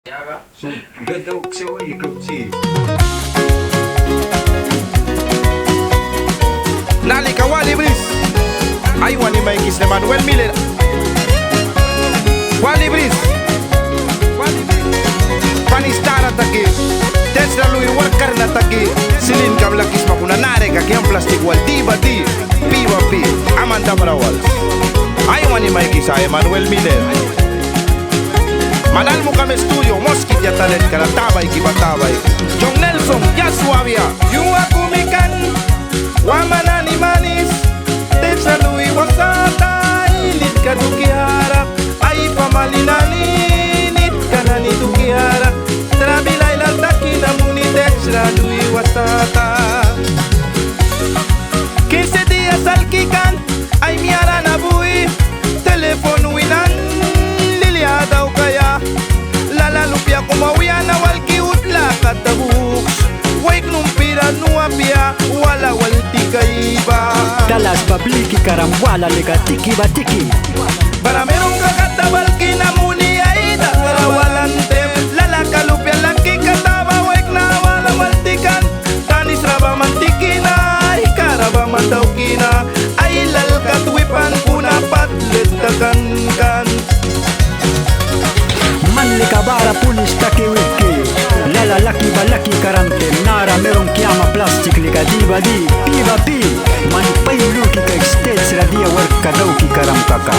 So, ganda ko siya ikaw si. Nalika wali bris. Ay wani may kis na Emanuel Miller. Wali bris. Panistara taki. Tesla lui worker na taki. Silin kam lakis makuna nare ka kiam plastik wal diba di. Piwa pi. Aman Damhra Wals. Ay wani may kis Emanuel Miller. Manal mo kami studio, Miskito ya talent ka na tabay kibatabay. Jong Nelson, ya suavia. Yung akumikan, wamana ni manis. Tetsa lui wasata, ilit ka dukiharap. Ay pamalinani, nit ka na ni dukiharap. Trabilay laltaki na muni tetsa lui wasata. 15 días alkikan, ay miara na bui. Telepono winan, liliadaw kaya. Lala lupia kumawia na walki utla katabuks. Wake numpira nuapia, wala walti kaiba. Dalas babliki karam wala lega tiki batiki. Para merong kakatabal kinamuni ay Damhra walantem. Lala kalupia laki kataba, wake na wala waltikan. Tanis raba mantikina, ay karaba mantawkina. Ay lalkat wipan kuna patlet takankan. Manlika bara pulis taki wiki. Lala laki balaki karantem. Nara merong Kiama Plastik liga diba di. Piba pi. Manipay luki ka states radia work kadaw ki karam kaka.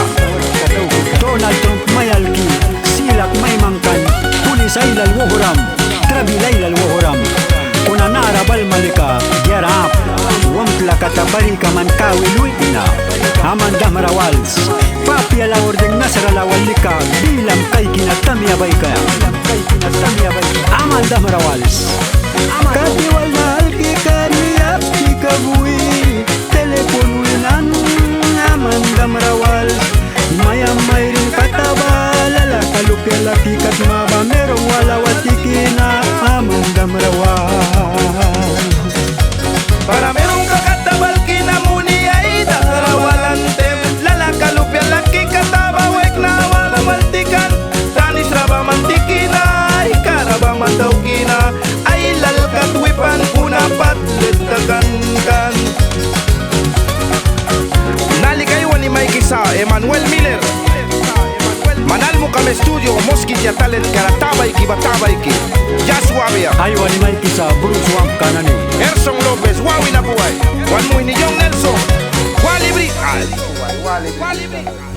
Donald Trump mayalki. Silak may mangkan. Pulis ay lalwohoram. Trabilay lalwohoram. Kuna nara bal malika. Get up. Wampla katabari ka man kawi luitina. Aman Damhra Wals. Papi ala orden nasara la walika. Bilam kay kinatamya baika. Aman Damhra Wals. Kati wal malki kariyap kikabui. Telepon winan. Aman Damhra Wals. Maya mayrin kataba. Lala kalupya laki katmaba. Merong wala watikina. Aman Damhra Wals. Para merong kakatabal kinamuni ay Damhra walantem. Lala kalupya laki kataba, wek na wala maltikan. Tanis raba mantikina, ay karaba mantawkina. Ay lalkat wipan kuna patlet takankan. Nalikay wani may kisa Emanuel Miller. Manal mo kami studio, Miskito ya talent ka na tabay kibatabay ki. Ya suavia. Ayaw ni may kisa Bruce Wamp kanani. Erson Lopez, wawi na buhay. Wan mo ni Jong Nelson. Wali Bri. Wali Bri.